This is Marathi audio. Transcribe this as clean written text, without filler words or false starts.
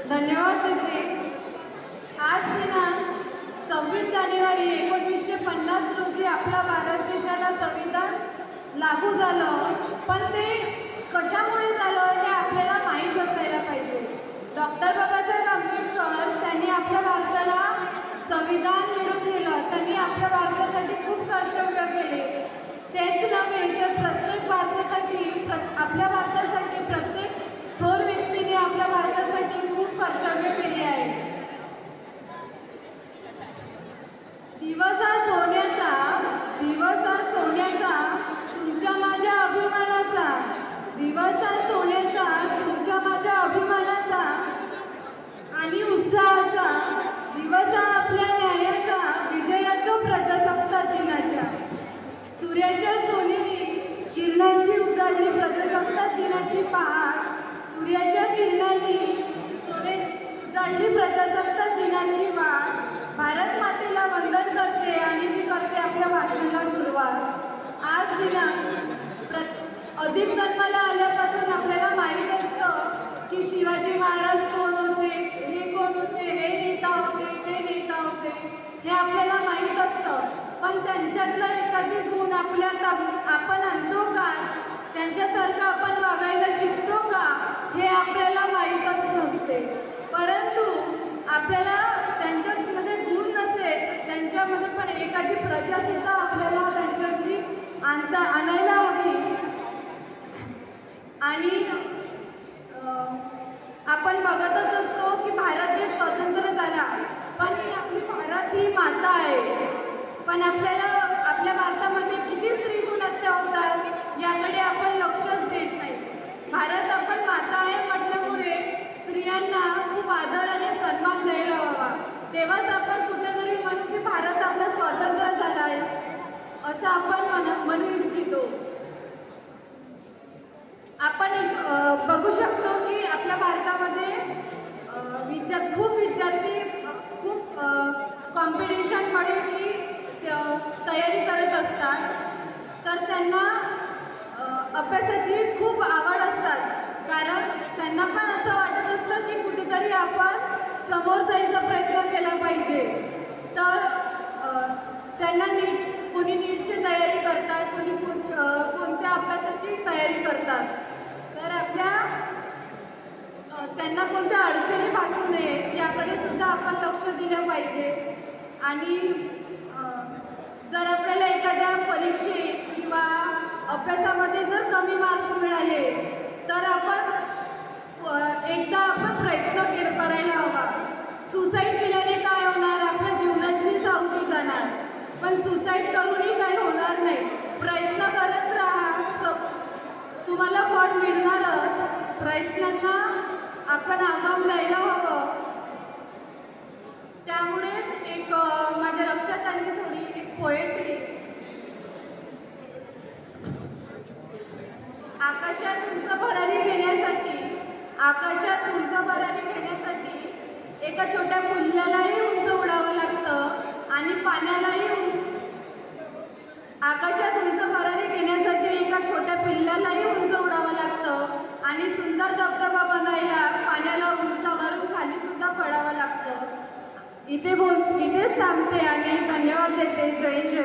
धन्यवाद देते. आज दिनांक 26 जानेवारी 1950 रोजी आपल्या भारत देशाला संविधान लागू झालं. पण ते कशामुळे झालं हे आपल्याला माहीत असायला पाहिजे. डॉक्टर बाबासाहेब आंबेडकर त्यांनी आपल्या भारताला संविधान मिळवून दिलं. त्यांनी आपल्या भारतासाठी खूप कर्तव्य केले. तेच नव्हे तर प्रत्येक भारतासाठी आपल्या भारतासाठी प्रत्येक थोर व्यक्तीने आपल्या भारतासाठी खूप कर्तव्य केले आहे. दिवस हा सोन्याचा, दिवस हा सोन्याचा, तुमच्या माझ्या अभिमानाचा, दिवस हा सोन्याचा, तुमच्या माझ्या अभिमानाचा आणि उत्साहाचा, दिवस हा आपल्या न्यायाचा, विजयाच्या प्रजासत्ताक दिनाच्या. सूर्याच्या सोनेरी किरणांची उजाडली प्रजासत्ताक दिनाची पहाट, सूर्याच्या किरणांनी उजाडली प्रजासत्ताक दिनाची वाट. भारत मातेला वंदन करते आणि मी करते आपल्या भाषणाला सुरुवात. आज दिनांक अधिक जन्माला आल्यापासून आपल्याला माहीत असतं की शिवाजी महाराज कोण होते, हे कोण होते, हे नेता होते, ते नेता होते, हे आपल्याला माहीत असतं. पण त्यांच्यातलं एखादी गुण आपल्यात आपण आणतो का, त्यांच्यासारखं आपण वागायला शिकतो का, हे आपल्याला माहीतच नसते. परंतु आपल्याला त्यांच्यामध्ये गुण नसेल, त्यांच्यामध्ये पण एखादी प्रजासुद्धा आपल्याला त्यांच्यातली आणायला हवी. आणि आपण बघतच असतो की भारत देश स्वतंत्र झाला, पण आपली भारत ही माता आहे. पण आपल्याला आपल्या भारतामध्ये किती स्त्री गुण हत्या होतात याकडे आपण लक्षच देत नाही. भारत आपण माता आहे म्हटल्यामुळे स्त्रियांना खूप आदर आणि सन्मान द्यायला हवा. तेव्हाच आपण कुठेतरी म्हणू की भारत आपला स्वातंत्र्य झाला आहे असं आपण म्हणू इच्छितो. आपण बघू शकतो की आपल्या भारतामध्ये खूप विद्यार्थी खूप कॉम्पिटिशनमध्ये की तयारी करत असतात. तर त्यांना अभ्यासाची खूप आवड असतात, कारण त्यांना पण असं वाटत असतं की कुठेतरी आपण समोर जायचा प्रयत्न केला पाहिजे. तर त्यांना कोणी नीटची तयारी करतात, कोणी कोणत्या अभ्यासाची तयारी करतात. तर त्यांना कोणत्या अडचणी भासू नये याकडे सुद्धा आपण लक्ष दिलं पाहिजे. आणि जर आपल्याला एखाद्या परीक्षेत किंवा अभ्यासामध्ये जर कमी मार्क्स मिळाले तर एकदा आपण प्रयत्न करायला हवा. सुसाईड केल्याने काय होणार, आपल्या जीवनाची सावधी जाणार. पण सुसाईड करूनही काही होणार नाही. प्रयत्न करत राहा, तुम्हाला फळ मिळणारच. प्रयत्नांना आपण आव्हान द्यायला हवं. त्यामुळेच एक माझ्या लक्षात आली थोडी एक पोएट्री. आकाशात उंच भरारी घेण्यासाठी, आकाशात उंच भरारी घेण्यासाठी एका छोट्या पिल्लालाही उंच उडावं लागतं आणि पाण्यालाही आकाशात उंच भरारी घेण्यासाठी एका छोट्या पिल्लालाही उंच उडावं लागतं आणि सुंदर धबधबा बनायला पाण्याला उंचावरून खाली सुद्धा पडावं लागतं. इथेच थांबते आणि धन्यवाद देते. जय जय.